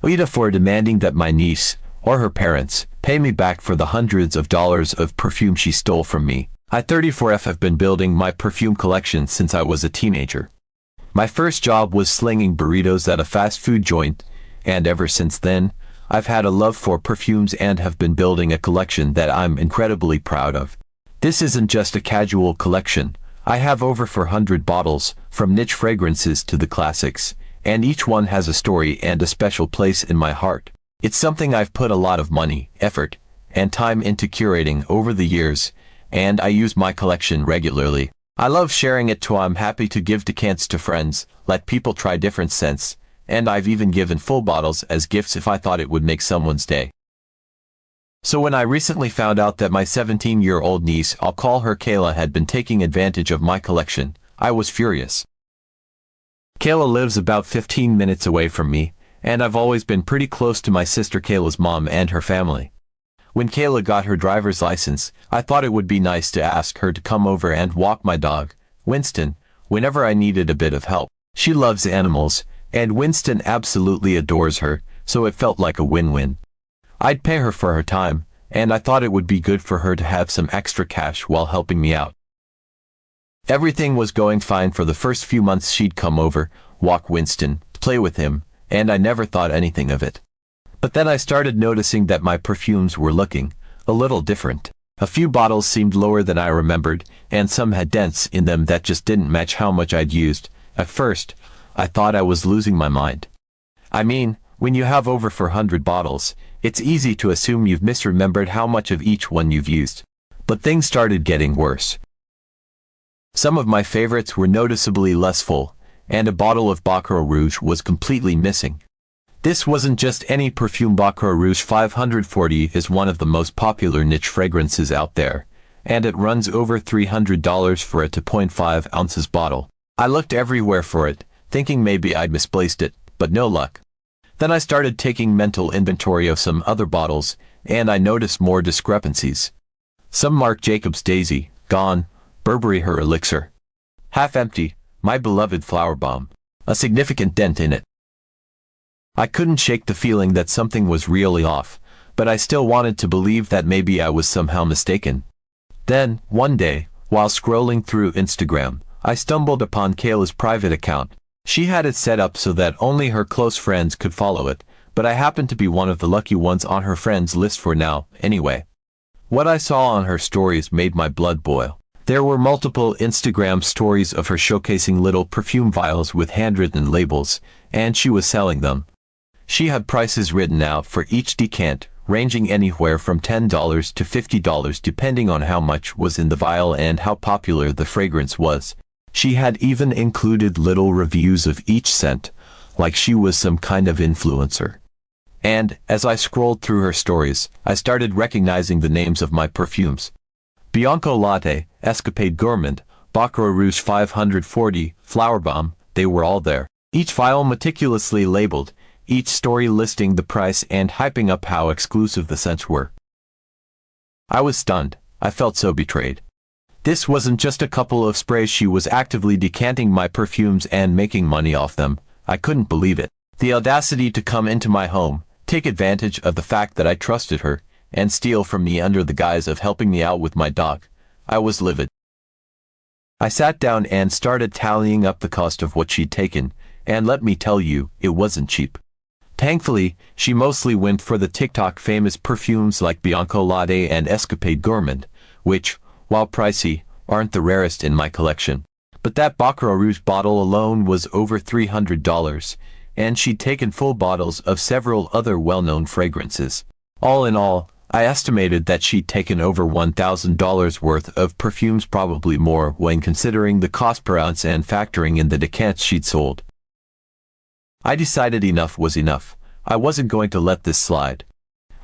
AITA for demanding that my niece, or her parents, pay me back for the hundreds of dollars of perfume she stole from me. I 34F have been building my perfume collection since I was a teenager. My first job was slinging burritos at a fast food joint, and ever since then, I've had a love for perfumes and have been building a collection that I'm incredibly proud of. This isn't just a casual collection. I have over 400 bottles, from niche fragrances to the classics, and each one has a story and a special place in my heart. It's something I've put a lot of money, effort, and time into curating over the years, and I use my collection regularly. I love sharing it too. I'm happy to give decants to friends, let people try different scents, and I've even given full bottles as gifts if I thought it would make someone's day. So when I recently found out that my 17-year-old niece, I'll call her Kayla, had been taking advantage of my collection, I was furious. Kayla lives about 15 minutes away from me, and I've always been pretty close to my sister Kayla's mom and her family. When Kayla got her driver's license, I thought it would be nice to ask her to come over and walk my dog, Winston, whenever I needed a bit of help. She loves animals, and Winston absolutely adores her, so it felt like a win-win. I'd pay her for her time, and I thought it would be good for her to have some extra cash while helping me out. Everything was going fine for the first few months. She'd come over, walk Winston, play with him, and I never thought anything of it. But then I started noticing that my perfumes were looking a little different. A few bottles seemed lower than I remembered, and some had dents in them that just didn't match how much I'd used. At first, I thought I was losing my mind. I mean, when you have over 400 bottles, it's easy to assume you've misremembered how much of each one you've used. But things started getting worse. Some of my favorites were noticeably less full, and a bottle of Baccarat Rouge was completely missing. This wasn't just any perfume. Baccarat Rouge 540 is one of the most popular niche fragrances out there, and it runs over $300 for a 2.5 ounces bottle. I looked everywhere for it, thinking maybe I'd misplaced it, but no luck. Then I started taking mental inventory of some other bottles, and I noticed more discrepancies. Some Marc Jacobs Daisy, gone. Burberry Her Elixir, half empty. My beloved Flower Bomb, a significant dent in it. I couldn't shake the feeling that something was really off, but I still wanted to believe that maybe I was somehow mistaken. Then, one day, while scrolling through Instagram, I stumbled upon Kayla's private account. She had it set up so that only her close friends could follow it, but I happened to be one of the lucky ones on her friends list for now, anyway. What I saw on her stories made my blood boil. There were multiple Instagram stories of her showcasing little perfume vials with handwritten labels, and she was selling them. She had prices written out for each decant, ranging anywhere from $10 to $50 depending on how much was in the vial and how popular the fragrance was. She had even included little reviews of each scent, like she was some kind of influencer. And, as I scrolled through her stories, I started recognizing the names of my perfumes. Bianco Latte, Escapade Gourmand, Baccarat Rouge 540, Flower Bomb, they were all there. Each vial meticulously labeled, each story listing the price and hyping up how exclusive the scents were. I was stunned. I felt so betrayed. This wasn't just a couple of sprays. She was actively decanting my perfumes and making money off them. I couldn't believe it. The audacity to come into my home, take advantage of the fact that I trusted her, and steal from me under the guise of helping me out with my dog. I was livid. I sat down and started tallying up the cost of what she'd taken, and let me tell you, it wasn't cheap. Thankfully, she mostly went for the TikTok famous perfumes like Bianco Latte and Escapade Gourmand, which, while pricey, aren't the rarest in my collection. But that Baccarat Rouge bottle alone was over $300, and she'd taken full bottles of several other well-known fragrances. All in all, I estimated that she'd taken over $1,000 worth of perfumes, probably more when considering the cost per ounce and factoring in the decants she'd sold. I decided enough was enough. I wasn't going to let this slide.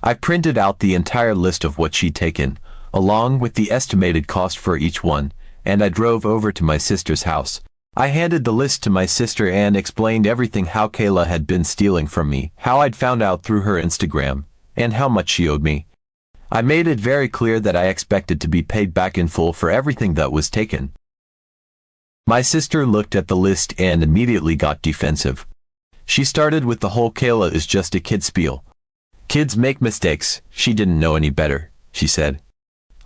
I printed out the entire list of what she'd taken, along with the estimated cost for each one, and I drove over to my sister's house. I handed the list to my sister and explained everything: how Kayla had been stealing from me, how I'd found out through her Instagram, and how much she owed me. I made it very clear that I expected to be paid back in full for everything that was taken. My sister looked at the list and immediately got defensive. She started with the whole Kayla is just a kid spiel. Kids make mistakes, she didn't know any better, she said.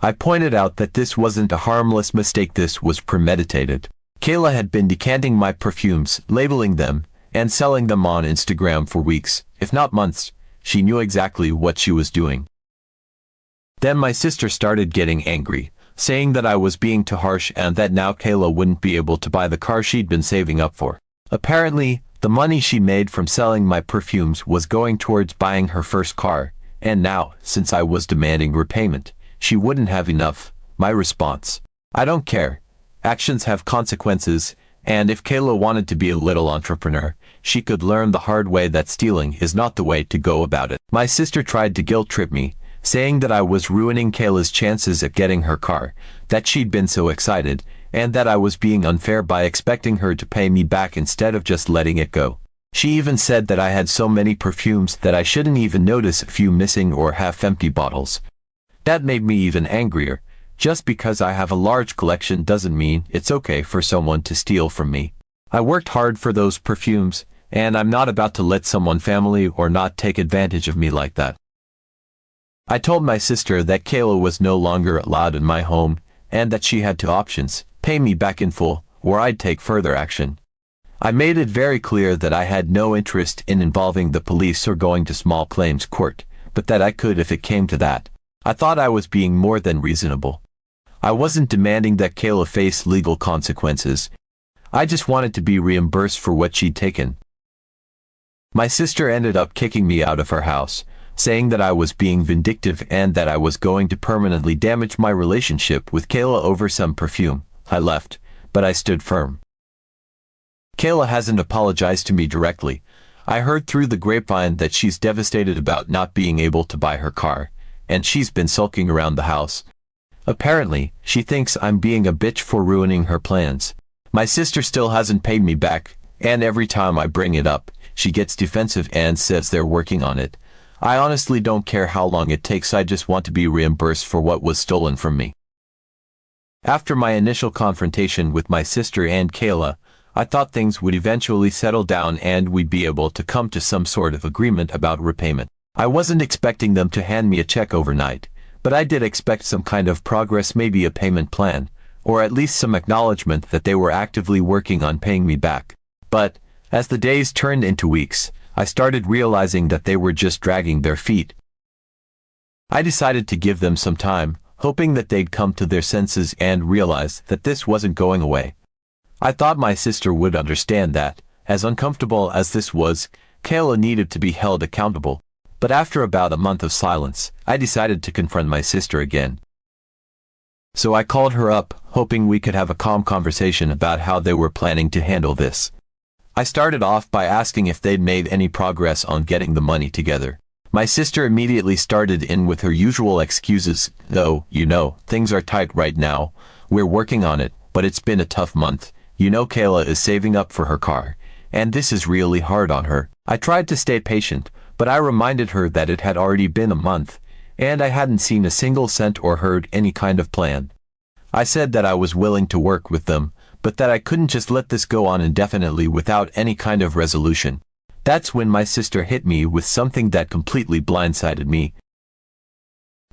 I pointed out that this wasn't a harmless mistake, this was premeditated. Kayla had been decanting my perfumes, labeling them, and selling them on Instagram for weeks, if not months. She knew exactly what she was doing. Then my sister started getting angry, saying that I was being too harsh and that now Kayla wouldn't be able to buy the car she'd been saving up for. Apparently, the money she made from selling my perfumes was going towards buying her first car, and now, since I was demanding repayment, she wouldn't have enough. My response: I don't care. Actions have consequences, and if Kayla wanted to be a little entrepreneur, she could learn the hard way that stealing is not the way to go about it. My sister tried to guilt-trip me, saying that I was ruining Kayla's chances at getting her car, that she'd been so excited, and that I was being unfair by expecting her to pay me back instead of just letting it go. She even said that I had so many perfumes that I shouldn't even notice a few missing or half-empty bottles. That made me even angrier. Just because I have a large collection doesn't mean it's okay for someone to steal from me. I worked hard for those perfumes, and I'm not about to let someone, family or not, take advantage of me like that. I told my sister that Kayla was no longer allowed in my home, and that she had two options: pay me back in full, or I'd take further action. I made it very clear that I had no interest in involving the police or going to small claims court, but that I could if it came to that. I thought I was being more than reasonable. I wasn't demanding that Kayla face legal consequences. I just wanted to be reimbursed for what she'd taken. My sister ended up kicking me out of her house, saying that I was being vindictive and that I was going to permanently damage my relationship with Kayla over some perfume. I left, but I stood firm. Kayla hasn't apologized to me directly. I heard through the grapevine that she's devastated about not being able to buy her car, and she's been sulking around the house. Apparently, she thinks I'm being a bitch for ruining her plans. My sister still hasn't paid me back, and every time I bring it up, she gets defensive and says they're working on it. I honestly don't care how long it takes, I just want to be reimbursed for what was stolen from me. After my initial confrontation with my sister and Kayla, I thought things would eventually settle down and we'd be able to come to some sort of agreement about repayment. I wasn't expecting them to hand me a check overnight, but I did expect some kind of progress, maybe a payment plan, or at least some acknowledgement that they were actively working on paying me back. But, as the days turned into weeks, I started realizing that they were just dragging their feet. I decided to give them some time, hoping that they'd come to their senses and realize that this wasn't going away. I thought my sister would understand that, as uncomfortable as this was, Kayla needed to be held accountable. But after about a month of silence, I decided to confront my sister again. So I called her up, hoping we could have a calm conversation about how they were planning to handle this. I started off by asking if they'd made any progress on getting the money together. My sister immediately started in with her usual excuses. "Oh, things are tight right now. We're working on it, but it's been a tough month. Kayla is saving up for her car, and this is really hard on her." I tried to stay patient, but I reminded her that it had already been a month, and I hadn't seen a single cent or heard any kind of plan. I said that I was willing to work with them, but that I couldn't just let this go on indefinitely without any kind of resolution. That's when my sister hit me with something that completely blindsided me.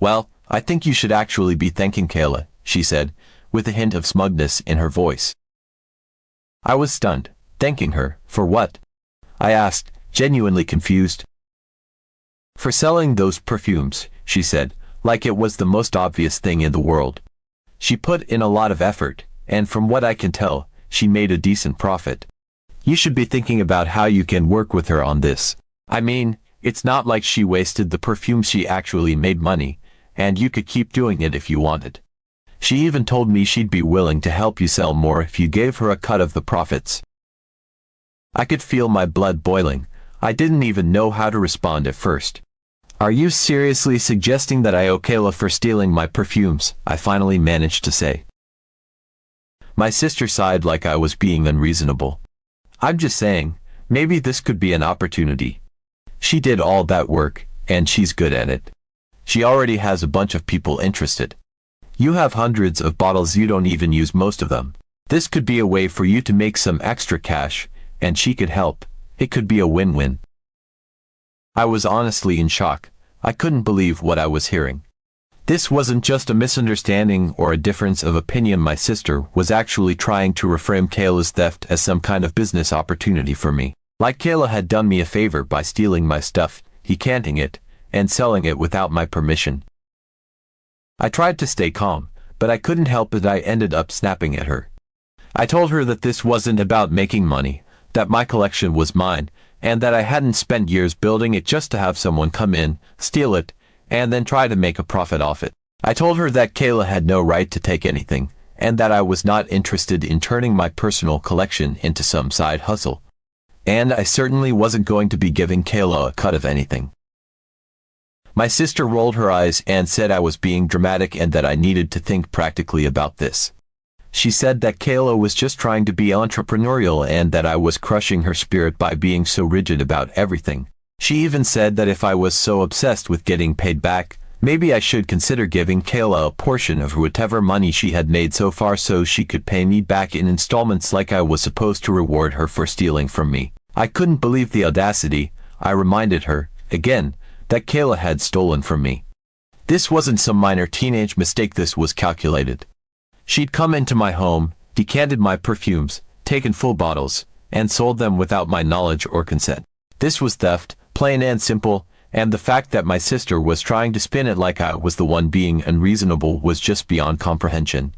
"Well, I think you should actually be thanking Kayla," she said, with a hint of smugness in her voice. I was stunned. Thanking her, for what? I asked, genuinely confused. "For selling those perfumes," she said, like it was the most obvious thing in the world. "She put in a lot of effort, and from what I can tell, she made a decent profit. You should be thinking about how you can work with her on this. I mean, it's not like she wasted the perfume, she actually made money, and you could keep doing it if you wanted. She even told me she'd be willing to help you sell more if you gave her a cut of the profits." I could feel my blood boiling. I didn't even know how to respond at first. "Are you seriously suggesting that I owe Kayla for stealing my perfumes?" I finally managed to say. My sister sighed like I was being unreasonable. "I'm just saying, maybe this could be an opportunity. She did all that work, and she's good at it. She already has a bunch of people interested. You have hundreds of bottles, you don't even use most of them. This could be a way for you to make some extra cash, and she could help. It could be a win-win. I was honestly in shock. I couldn't believe what I was hearing. This wasn't just a misunderstanding or a difference of opinion. My sister was actually trying to reframe Kayla's theft as some kind of business opportunity for me. Like Kayla had done me a favor by stealing my stuff, decanting it, and selling it without my permission. I tried to stay calm, but I couldn't help it. I ended up snapping at her. I told her that this wasn't about making money, that my collection was mine, and that I hadn't spent years building it just to have someone come in, steal it, and then try to make a profit off it. I told her that Kayla had no right to take anything, and that I was not interested in turning my personal collection into some side hustle. And I certainly wasn't going to be giving Kayla a cut of anything. My sister rolled her eyes and said I was being dramatic and that I needed to think practically about this. She said that Kayla was just trying to be entrepreneurial and that I was crushing her spirit by being so rigid about everything. She even said that if I was so obsessed with getting paid back, maybe I should consider giving Kayla a portion of whatever money she had made so far so she could pay me back in installments like I was supposed to reward her for stealing from me. I couldn't believe the audacity. I reminded her, again, that Kayla had stolen from me. This wasn't some minor teenage mistake. This was calculated. She'd come into my home, decanted my perfumes, taken full bottles, and sold them without my knowledge or consent. This was theft, plain and simple, and the fact that my sister was trying to spin it like I was the one being unreasonable was just beyond comprehension.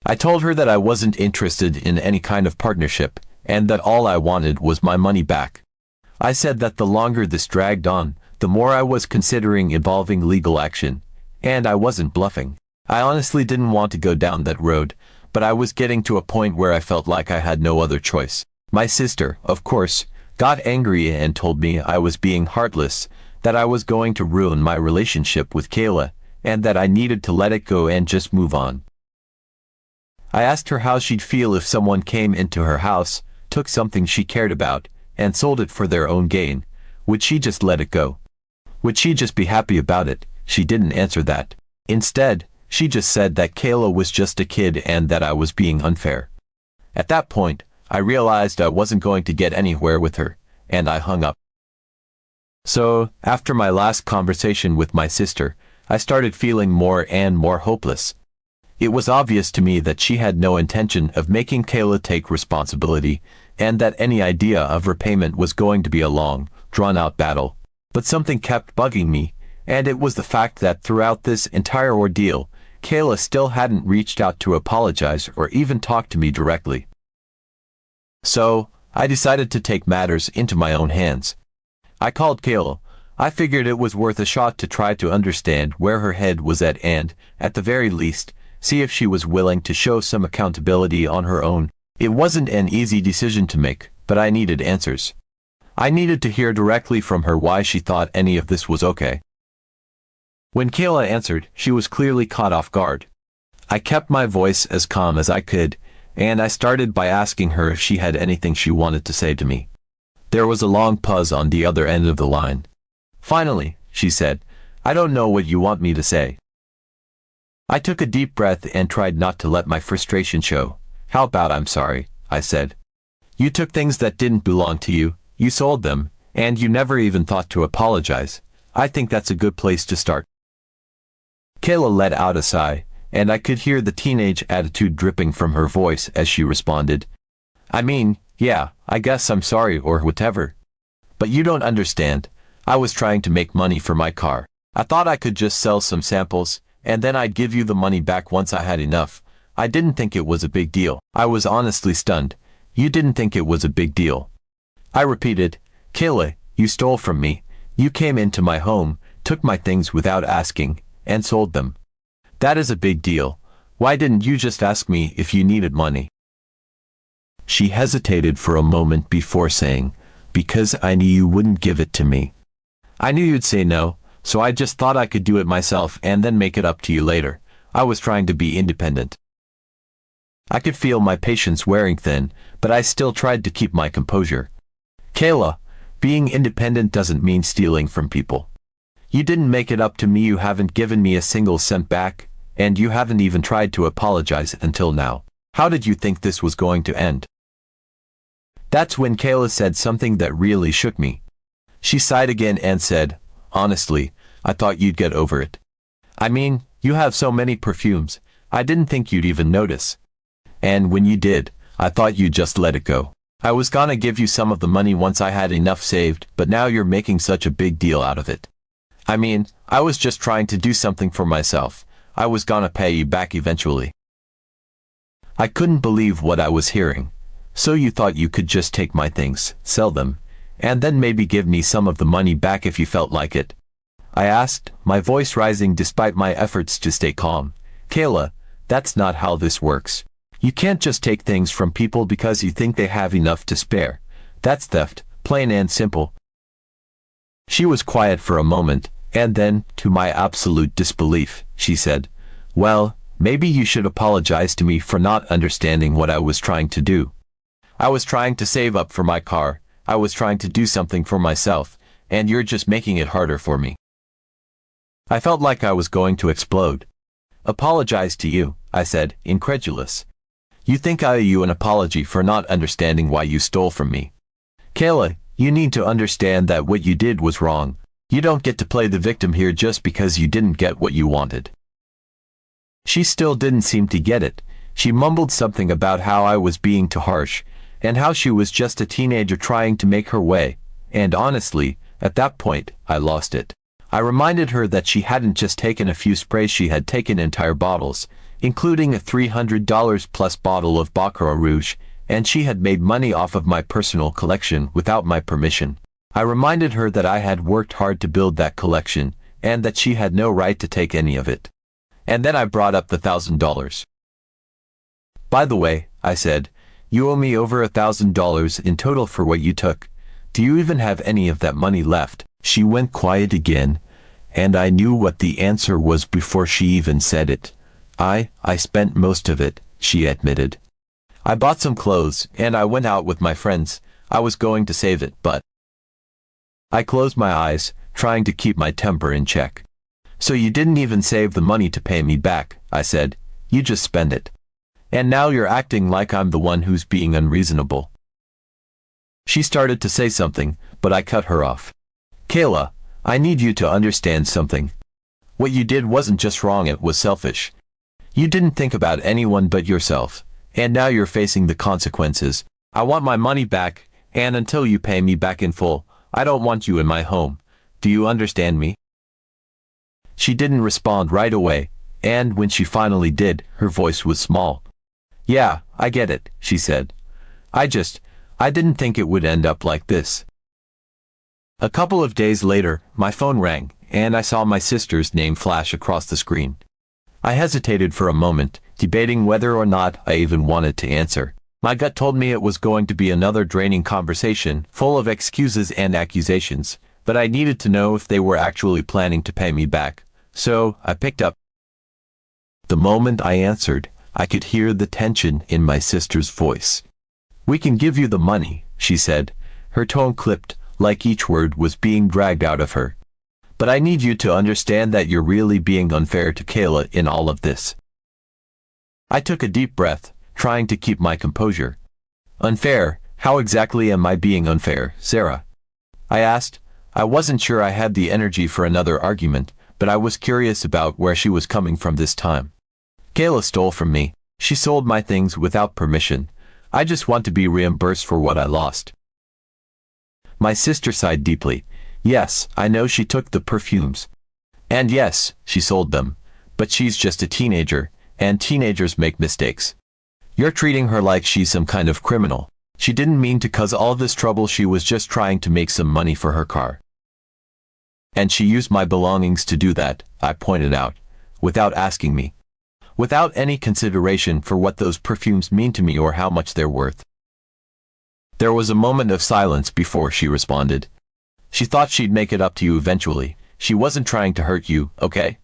I told her that I wasn't interested in any kind of partnership, and that all I wanted was my money back. I said that the longer this dragged on, the more I was considering involving legal action, and I wasn't bluffing. I honestly didn't want to go down that road, but I was getting to a point where I felt like I had no other choice. My sister, of course, got angry and told me I was being heartless, that I was going to ruin my relationship with Kayla, and that I needed to let it go and just move on. I asked her how she'd feel if someone came into her house, took something she cared about, and sold it for their own gain. Would she just let it go? Would she just be happy about it? She didn't answer that. Instead, she just said that Kayla was just a kid and that I was being unfair. At that point, I realized I wasn't going to get anywhere with her, and I hung up. So, after my last conversation with my sister, I started feeling more and more hopeless. It was obvious to me that she had no intention of making Kayla take responsibility, and that any idea of repayment was going to be a long, drawn-out battle. But something kept bugging me, and it was the fact that throughout this entire ordeal, Kayla still hadn't reached out to apologize or even talk to me directly. So, I decided to take matters into my own hands. I called Kayla. I figured it was worth a shot to try to understand where her head was at and, at the very least, see if she was willing to show some accountability on her own. It wasn't an easy decision to make, but I needed answers. I needed to hear directly from her why she thought any of this was okay. When Kayla answered, she was clearly caught off guard. I kept my voice as calm as I could, and I started by asking her if she had anything she wanted to say to me. There was a long pause on the other end of the line. Finally, she said, "I don't know what you want me to say." I took a deep breath and tried not to let my frustration show. "How about I'm sorry," I said. "You took things that didn't belong to you, you sold them, and you never even thought to apologize. I think that's a good place to start." Kayla let out a sigh, and I could hear the teenage attitude dripping from her voice as she responded. "I mean, yeah, I guess I'm sorry or whatever. But you don't understand. I was trying to make money for my car. I thought I could just sell some samples, and then I'd give you the money back once I had enough. I didn't think it was a big deal." I was honestly stunned. "You didn't think it was a big deal?" I repeated. "Kayla, you stole from me. You came into my home, took my things without asking, and sold them. That is a big deal. Why didn't you just ask me if you needed money?" She hesitated for a moment before saying, "Because I knew you wouldn't give it to me. I knew you'd say no, so I just thought I could do it myself and then make it up to you later. I was trying to be independent." I could feel my patience wearing thin, but I still tried to keep my composure. "Kayla, being independent doesn't mean stealing from people. You didn't make it up to me. You haven't given me a single cent back, and you haven't even tried to apologize until now. How did you think this was going to end?" That's when Kayla said something that really shook me. She sighed again and said, "Honestly, I thought you'd get over it. I mean, you have so many perfumes, I didn't think you'd even notice. And when you did, I thought you'd just let it go. I was gonna give you some of the money once I had enough saved, but now you're making such a big deal out of it. I mean, I was just trying to do something for myself. I was gonna pay you back eventually." I couldn't believe what I was hearing. "So you thought you could just take my things, sell them, and then maybe give me some of the money back if you felt like it?" I asked, my voice rising despite my efforts to stay calm. "Kayla, that's not how this works. You can't just take things from people because you think they have enough to spare. That's theft, plain and simple." She was quiet for a moment, and then, to my absolute disbelief, she said, "Well, maybe you should apologize to me for not understanding what I was trying to do. I was trying to save up for my car, I was trying to do something for myself, and you're just making it harder for me." I felt like I was going to explode. "Apologize to you," I said, incredulous. "You think I owe you an apology for not understanding why you stole from me? Kayla, you need to understand that what you did was wrong. You don't get to play the victim here just because you didn't get what you wanted." She still didn't seem to get it. She mumbled something about how I was being too harsh, and how she was just a teenager trying to make her way, and honestly, at that point, I lost it. I reminded her that she hadn't just taken a few sprays, she had taken entire bottles, including a $300 plus bottle of Baccarat Rouge, and she had made money off of my personal collection without my permission. I reminded her that I had worked hard to build that collection, and that she had no right to take any of it. And then I brought up the $1,000. "By the way," I said, "you owe me over $1,000 in total for what you took. Do you even have any of that money left?" She went quiet again, and I knew what the answer was before she even said it. I spent most of it," she admitted. "I bought some clothes, and I went out with my friends. I was going to save it, but..." I closed my eyes, trying to keep my temper in check. "So you didn't even save the money to pay me back," I said. "You just spent it. And now you're acting like I'm the one who's being unreasonable." She started to say something, but I cut her off. "Kayla, I need you to understand something. What you did wasn't just wrong, it was selfish. You didn't think about anyone but yourself, and now you're facing the consequences. I want my money back, and until you pay me back in full, I don't want you in my home. Do you understand me?" She didn't respond right away, and when she finally did, her voice was small. "Yeah, I get it," she said. I didn't think it would end up like this." A couple of days later, my phone rang, and I saw my sister's name flash across the screen. I hesitated for a moment, debating whether or not I even wanted to answer. My gut told me it was going to be another draining conversation, full of excuses and accusations, but I needed to know if they were actually planning to pay me back, so I picked up. The moment I answered, I could hear the tension in my sister's voice. "We can give you the money," she said, her tone clipped, like each word was being dragged out of her. "But I need you to understand that you're really being unfair to Kayla in all of this." I took a deep breath, trying to keep my composure. "Unfair? How exactly am I being unfair, Sarah?" I asked. I wasn't sure I had the energy for another argument, but I was curious about where she was coming from this time. "Kayla stole from me. She sold my things without permission. I just want to be reimbursed for what I lost." My sister sighed deeply. "Yes, I know she took the perfumes. And yes, she sold them. But she's just a teenager, and teenagers make mistakes. You're treating her like she's some kind of criminal. She didn't mean to cause all this trouble, she was just trying to make some money for her car. And she used my belongings to do that," I pointed out, "without asking me. Without any consideration for what those perfumes mean to me or how much they're worth." There was a moment of silence before she responded. "She thought she'd make it up to you eventually. She wasn't trying to hurt you, okay?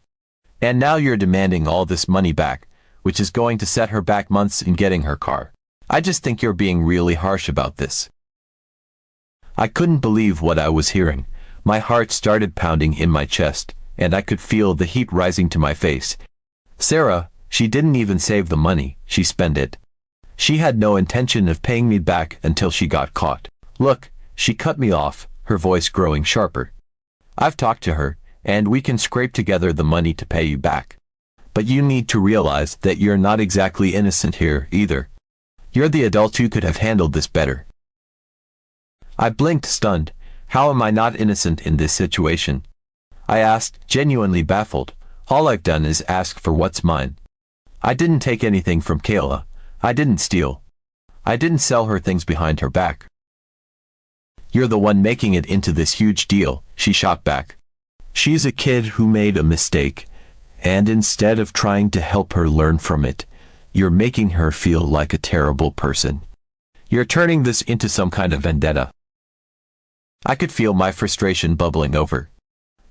And now you're demanding all this money back, which is going to set her back months in getting her car. I just think you're being really harsh about this." I couldn't believe what I was hearing. My heart started pounding in my chest, and I could feel the heat rising to my face. "Sarah, she didn't even save the money, she spent it. She had no intention of paying me back until she got caught. Look, she cut me off, her voice growing sharper. I've talked to her, and we can scrape together the money to pay you back. But you need to realize that you're not exactly innocent here, either. You're the adult who could have handled this better. I blinked, stunned. How am I not innocent in this situation? I asked, genuinely baffled. All I've done is ask for what's mine. I didn't take anything from Kayla. I didn't steal. I didn't sell her things behind her back. You're the one making it into this huge deal, she shot back. She's a kid who made a mistake, and instead of trying to help her learn from it, you're making her feel like a terrible person. You're turning this into some kind of vendetta. I could feel my frustration bubbling over.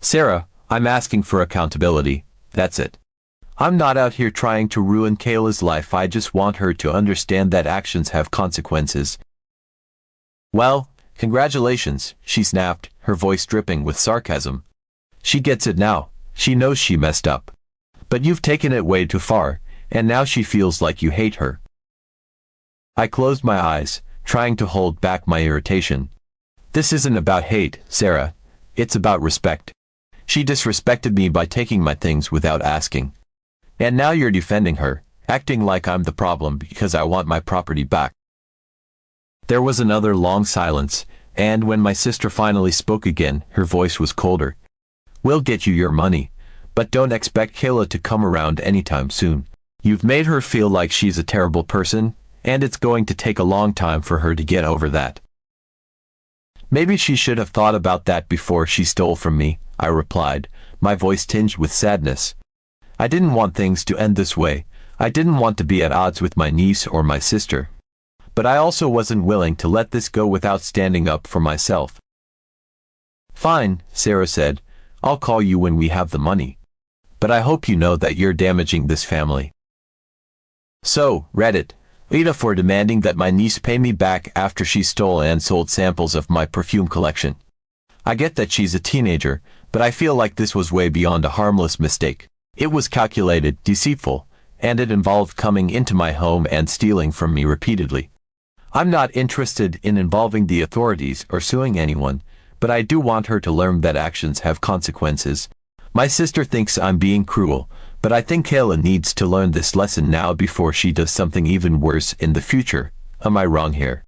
Sarah, I'm asking for accountability, that's it. I'm not out here trying to ruin Kayla's life. I just want her to understand that actions have consequences. Well, congratulations, she snapped, her voice dripping with sarcasm. She gets it now. She knows she messed up. But you've taken it way too far, and now she feels like you hate her. I closed my eyes, trying to hold back my irritation. This isn't about hate, Sarah. It's about respect. She disrespected me by taking my things without asking. And now you're defending her, acting like I'm the problem because I want my property back. There was another long silence, and when my sister finally spoke again, her voice was colder. We'll get you your money, but don't expect Kayla to come around anytime soon. You've made her feel like she's a terrible person, and it's going to take a long time for her to get over that. Maybe she should have thought about that before she stole from me, I replied, my voice tinged with sadness. I didn't want things to end this way. I didn't want to be at odds with my niece or my sister. But I also wasn't willing to let this go without standing up for myself. Fine, Sarah said. I'll call you when we have the money. But I hope you know that you're damaging this family. So, Reddit. AITA for demanding that my niece pay me back after she stole and sold samples of my perfume collection. I get that she's a teenager, but I feel like this was way beyond a harmless mistake. It was calculated, deceitful, and it involved coming into my home and stealing from me repeatedly. I'm not interested in involving the authorities or suing anyone, but I do want her to learn that actions have consequences. My sister thinks I'm being cruel, but I think Kayla needs to learn this lesson now before she does something even worse in the future. Am I wrong here?